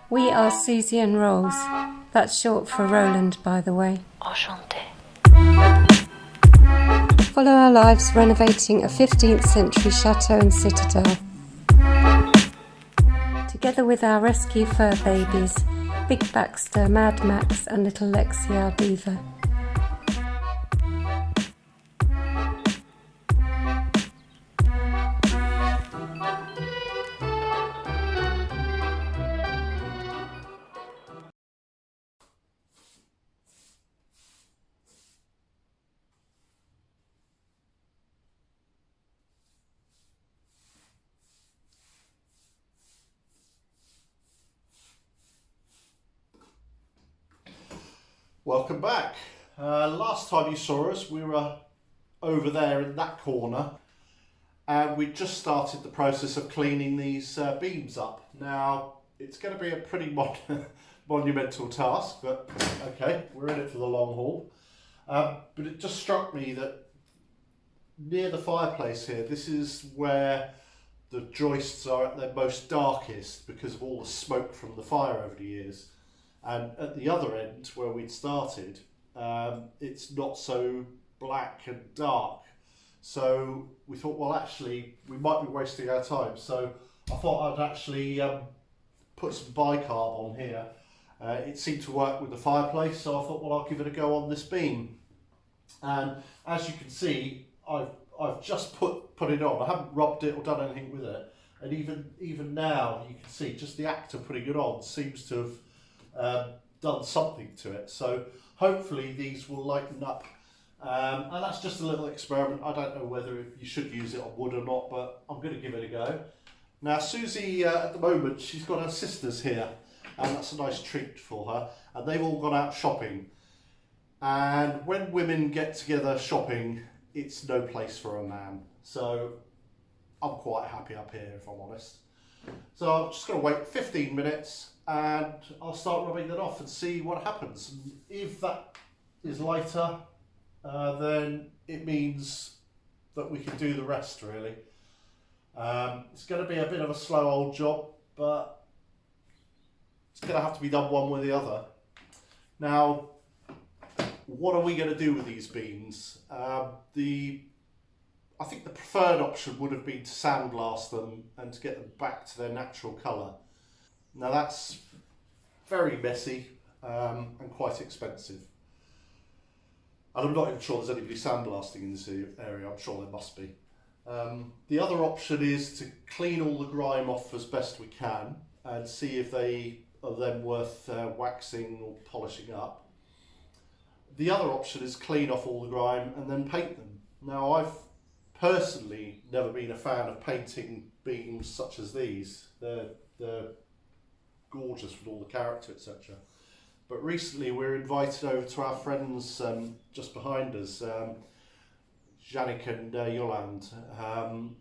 We are Susie and Rolls. That's short for Roland, by the way. Enchanté. Follow our lives renovating a 15th century chateau and citadel. Together with our rescue fur babies, Big Baxter, Mad Max and little Lexi, our beaver. Welcome back. Last time you saw us, we were over there in that corner and we just started the process of cleaning these beams up. Now, it's going to be a pretty monumental task, but okay, we're in it for the long haul. But it just struck me that near the fireplace here, this is where the joists are at their most darkest because of all the smoke from the fire over the years. And at the other end, where we'd started, it's not so black and dark. So we thought, well, actually, we might be wasting our time. So I thought I'd actually put some bicarb on here. It seemed to work with the fireplace, so I thought, well, I'll give it a go on this beam. And as you can see, I've just put it on. I haven't rubbed it or done anything with it. And even now, you can see just the act of putting it on seems to have done something to it, so hopefully these will lighten up, and that's just a little experiment. I don't know whether you should use it on wood or not, but I'm going to give it a go. Now Susie, at the moment, she's got her sisters here, and that's a nice treat for her, and they've all gone out shopping, and when women get together shopping, it's no place for a man, so I'm quite happy up here, if I'm honest. So I'm just going to wait 15 minutes and I'll start rubbing that off and see what happens. And if that is lighter, then it means that we can do the rest, really. It's going to be a bit of a slow old job, but it's going to have to be done one way or the other. Now, what are we going to do with these beams? I think the preferred option would have been to sandblast them and to get them back to their natural colour. Now that's very messy and quite expensive. And I'm not even sure there's anybody sandblasting in this area, I'm sure there must be. The other option is to clean all the grime off as best we can and see if they are then worth waxing or polishing up. The other option is clean off all the grime and then paint them. Now I've personally never been a fan of painting beams such as these. They're gorgeous with all the character, etc. But recently we were invited over to our friends just behind us, Yannick and Yolande,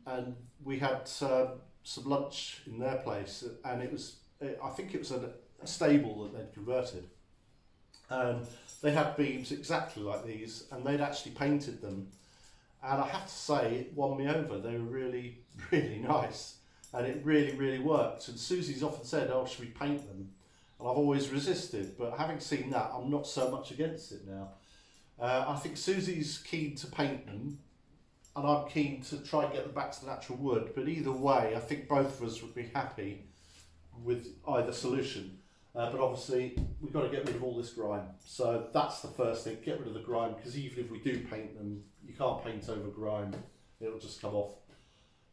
and we had some lunch in their place, and I think it was a stable that they'd converted, and they had beams exactly like these, and they'd actually painted them. And I have to say, it won me over. They were really, really nice. And it really, really worked. And Susie's often said, oh, should we paint them? And I've always resisted. But having seen that, I'm not so much against it now. I think Susie's keen to paint them. And I'm keen to try and get them back to the natural wood. But either way, I think both of us would be happy with either solution. But obviously, we've got to get rid of all this grime. So that's the first thing, get rid of the grime. Because even if we do paint them, you can't paint over grime, it'll just come off.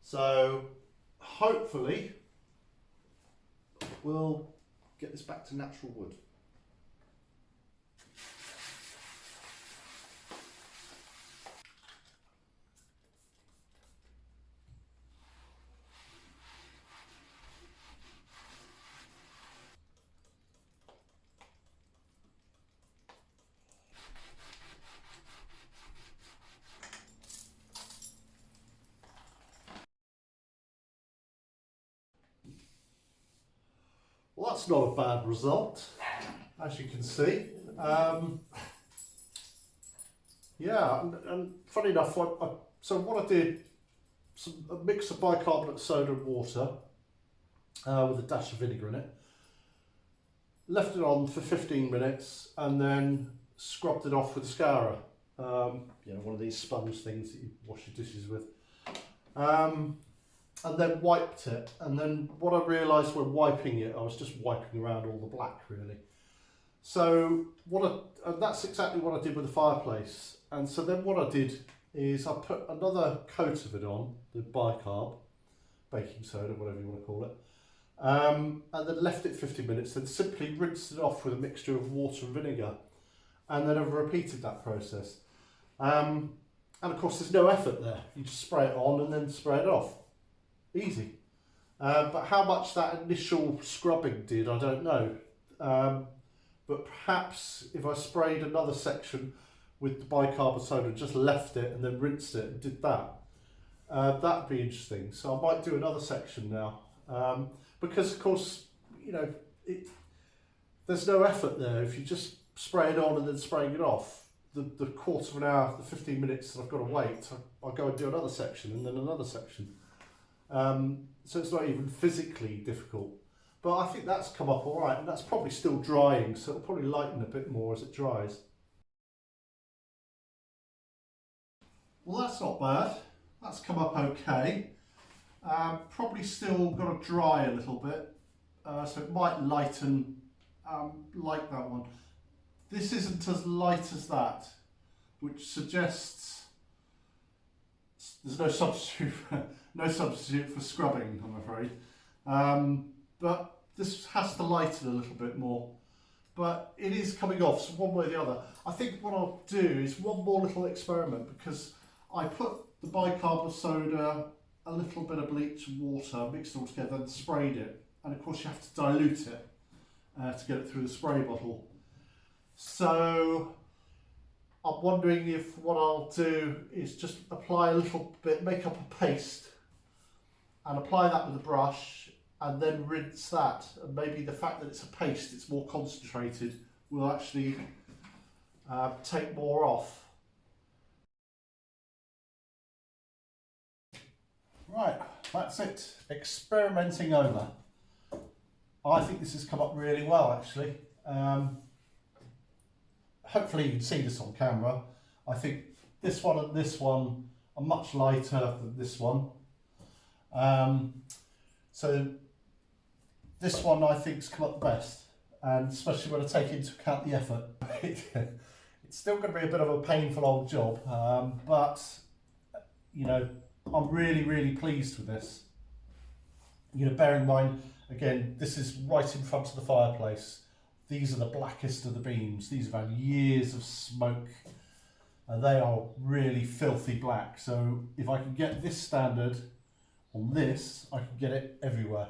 So hopefully we'll get this back to natural wood. Well, that's not a bad result, as you can see. Yeah, and funny enough, so what I did, a mix of bicarbonate soda and water with a dash of vinegar in it. left it on for 15 minutes and then scrubbed it off with a scourer. You know, one of these sponge things that you wash your dishes with. And then wiped it. And then what I realised when wiping it, I was just wiping around all the black really. So and that's exactly what I did with the fireplace. And so then what I did is I put another coat of it on, the bicarb, baking soda, whatever you want to call it. And then left it 50 minutes, then simply rinsed it off with a mixture of water and vinegar. And then I've repeated that process. And of course there's no effort there. You just spray it on and then spray it off. Easy. But how much that initial scrubbing did, I don't know. But perhaps if I sprayed another section with the bicarb soda and just left it and then rinsed it and did that, that'd be interesting. So I might do another section now. Because of course, you know, there's no effort there. If you just spray it on and then spraying it off, the quarter of an hour, the 15 minutes that I've got to wait, I'll go and do another section and then another section. So it's not even physically difficult. But I think that's come up all right, and that's probably still drying, so it'll probably lighten a bit more as it dries. Well, that's not bad. That's come up okay. Probably still got to dry a little bit, so it might lighten like that one. This isn't as light as that, which suggests there's no substitute for scrubbing, I'm afraid. But this has to lighten a little bit more. But it is coming off, so one way or the other. I think what I'll do is one more little experiment, because I put the bicarb of soda, a little bit of bleach and water, mixed it all together and sprayed it. And of course you have to dilute it to get it through the spray bottle. So I'm wondering if what I'll do is just apply a little bit, make up a paste and apply that with a brush and then rinse that. And maybe the fact that it's a paste, it's more concentrated, will actually take more off. Right, that's it. Experimenting over. I think this has come up really well, actually. Hopefully you can see this on camera. I think this one and this one are much lighter than this one. So this one I think has come up the best, and especially when I take into account the effort. It's still going to be a bit of a painful old job, but you know, I'm really pleased with this. You know, bear in mind, again, this is right in front of the fireplace. These are the blackest of the beams. These have had years of smoke and they are really filthy black. So if I can get this standard on this, I can get it everywhere.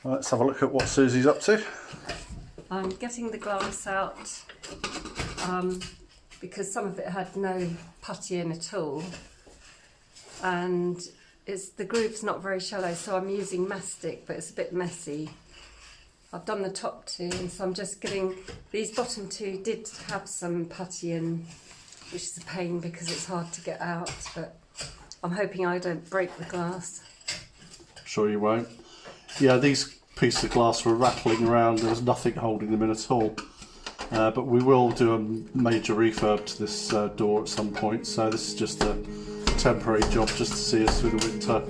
Let's have a look at what Susie's up to. I'm getting the glass out because some of it had no putty in at all, and the groove's not very shallow, so I'm using mastic, but it's a bit messy. I've done the top two, so I'm just getting, these bottom two did have some putty in, which is a pain because it's hard to get out, but I'm hoping I don't break the glass. Sure you won't. Yeah, these pieces of glass were rattling around, there was nothing holding them in at all. But we will do a major refurb to this door at some point, so this is just a temporary job just to see us through the winter.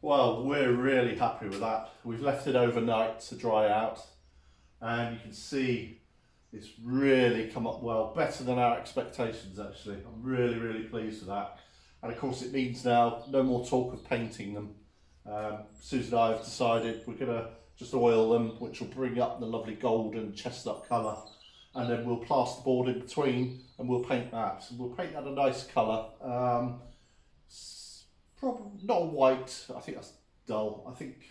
Well, we're really happy with that. We've left it overnight to dry out, and you can see it's really come up well, better than our expectations actually. I'm really pleased with that. And of course it means now no more talk of painting them. Susan and I have decided we're going to just oil them, which will bring up the lovely golden chestnut colour, and then we'll plasterboard in between and we'll paint that. So we'll paint that a nice colour. Probably not white, I think that's dull. I think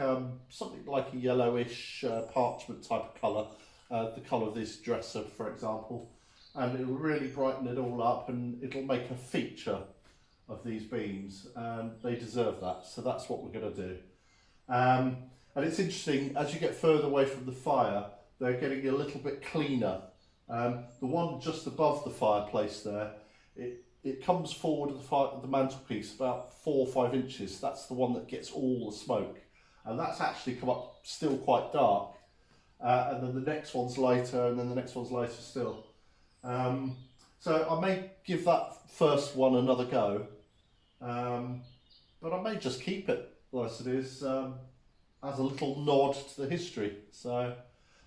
something like a yellowish parchment type of colour, the colour of this dresser for example, and it will really brighten it all up and it'll make a feature of these beams, and they deserve that, so that's what we're going to do. And it's interesting, as you get further away from the fire, they're getting a little bit cleaner. The one just above the fireplace there, it comes forward of the mantelpiece about 4 or 5 inches. That's the one that gets all the smoke, and that's actually come up still quite dark. And then the next one's lighter, and then the next one's lighter still. So I may give that first one another go, but I may just keep it as it is, as a little nod to the history. So,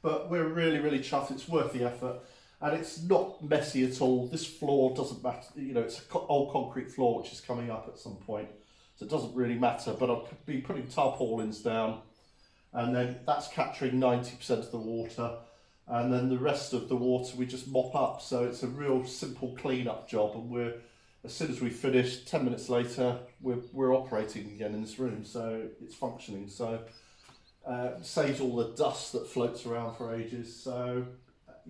but we're really chuffed. It's worth the effort. And it's not messy at all. This floor doesn't matter, you know, it's an old concrete floor which is coming up at some point, so it doesn't really matter. But I'll be putting tarpaulins down, and then that's capturing 90% of the water, and then the rest of the water we just mop up. So it's a real simple clean-up job, and as soon as we finish, 10 minutes later, we're operating again in this room, so it's functioning. So saves all the dust that floats around for ages. So.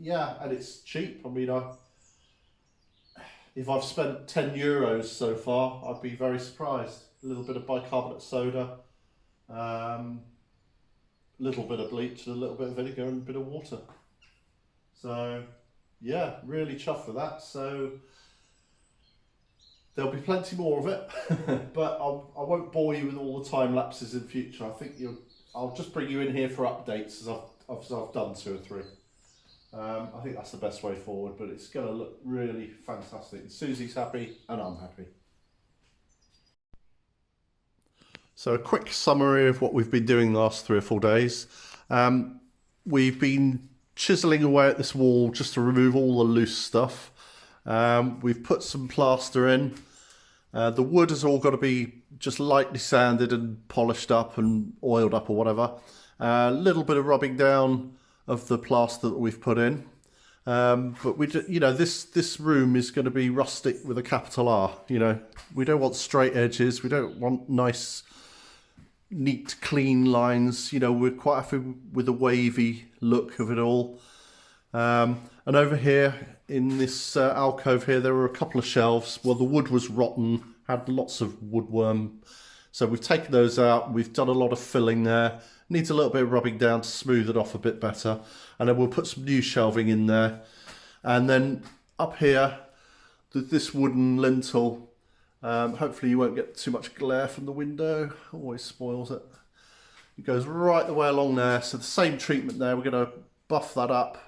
Yeah, and it's cheap. I mean, if I've spent €10 so far, I'd be very surprised. A little bit of bicarbonate soda, a little bit of bleach, a little bit of vinegar and a bit of water. So, yeah, really chuffed with that. So, there'll be plenty more of it, but I won't bore you with all the time lapses in future. I think I'll just bring you in here for updates as I've done 2 or 3. I think that's the best way forward, but it's going to look really fantastic. Susie's happy and I'm happy. So a quick summary of what we've been doing the last 3 or 4 days. We've been chiselling away at this wall just to remove all the loose stuff. We've put some plaster in. The wood has all got to be just lightly sanded and polished up and oiled up or whatever. A little bit of rubbing down of the plaster that we've put in. But this room is going to be rustic with a capital R. We don't want straight edges. We don't want nice, neat, clean lines. We're quite happy with the wavy look of it all. And over here in this alcove here, there were a couple of shelves. Well, the wood was rotten, had lots of woodworm. So we've taken those out. We've done a lot of filling there. Needs a little bit of rubbing down to smooth it off a bit better. And then we'll put some new shelving in there. And then up here, this wooden lintel. Hopefully you won't get too much glare from the window. Always spoils it. It goes right the way along there. So the same treatment there. We're going to buff that up,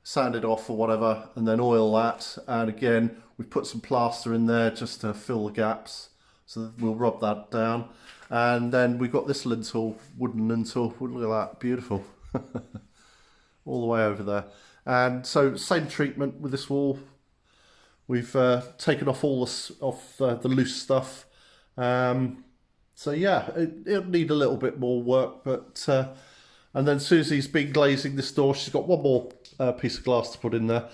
sand it off or whatever, and then oil that. And again, we've put some plaster in there just to fill the gaps. So we'll rub that down. And then we've got this lintel, wooden lintel. Look at that, beautiful. All the way over there. And so same treatment with this wall. We've taken off all the loose stuff. So yeah, it'll need a little bit more work. But and then Susie's been glazing this door. She's got one more piece of glass to put in there.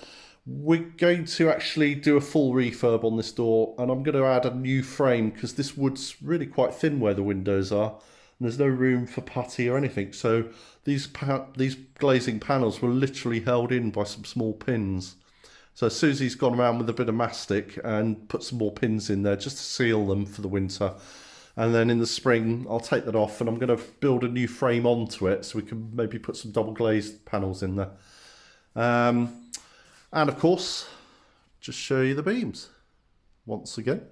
We're going to actually do a full refurb on this door, and I'm going to add a new frame because this wood's really quite thin where the windows are, and there's no room for putty or anything. So these glazing panels were literally held in by some small pins. So Susie's gone around with a bit of mastic and put some more pins in there just to seal them for the winter. And then in the spring, I'll take that off and I'm going to build a new frame onto it so we can maybe put some double glazed panels in there. And of course, just show you the beams once again.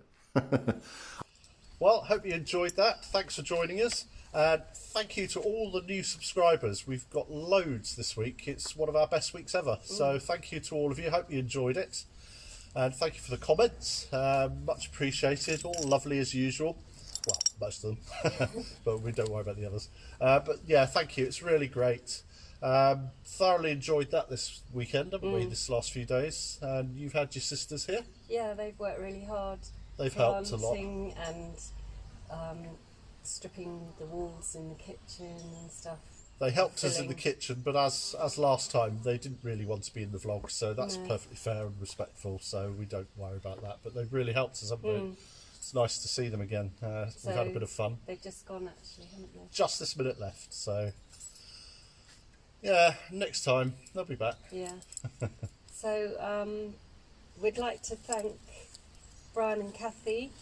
Well, hope you enjoyed that. Thanks for joining us. And thank you to all the new subscribers. We've got loads this week. It's one of our best weeks ever. So thank you to all of you. Hope you enjoyed it. And thank you for the comments. Much appreciated. All lovely as usual. Well, most of them. But we don't worry about the others. But yeah, thank you. It's really great. Thoroughly enjoyed that this weekend, haven't we, this last few days? And you've had your sisters here? Yeah, they've worked really hard. They've helped a lot. And stripping the walls in the kitchen and stuff. They helped us in the kitchen, but as last time, they didn't really want to be in the vlog, so that's perfectly fair and respectful, so we don't worry about that. But they've really helped us, haven't they? It's nice to see them again. We've had a bit of fun. They've just gone, actually, haven't they? Just this minute left, so... Yeah, next time they'll be back. Yeah. So we'd like to thank Brian and Kathy,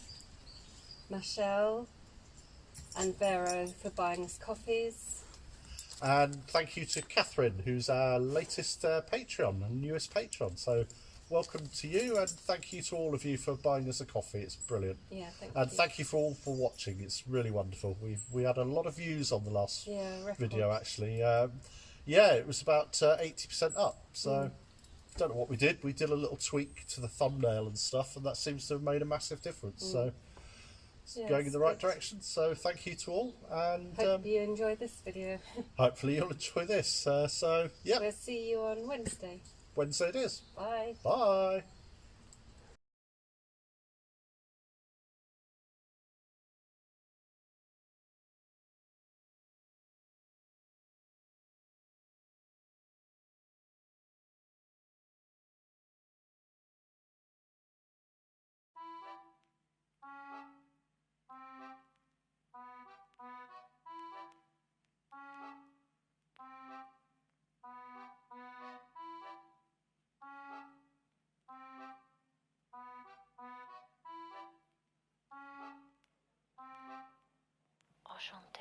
Michelle and Vero for buying us coffees. And thank you to Catherine, who's our latest Patreon and newest patron. So welcome to you, and thank you to all of you for buying us a coffee. It's brilliant. Yeah, thank you. And thank you for watching. It's really wonderful. We had a lot of views on the last video, actually. Yeah, it was about 80% up, so don't know what we did. We did a little tweak to the thumbnail and stuff, and that seems to have made a massive difference. So it's going in the right direction. So thank you to all, and hope you enjoyed this video. Hopefully you'll enjoy this. So yeah, we'll see you on Wednesday. Wednesday it is. Bye. Bye. Enchanté.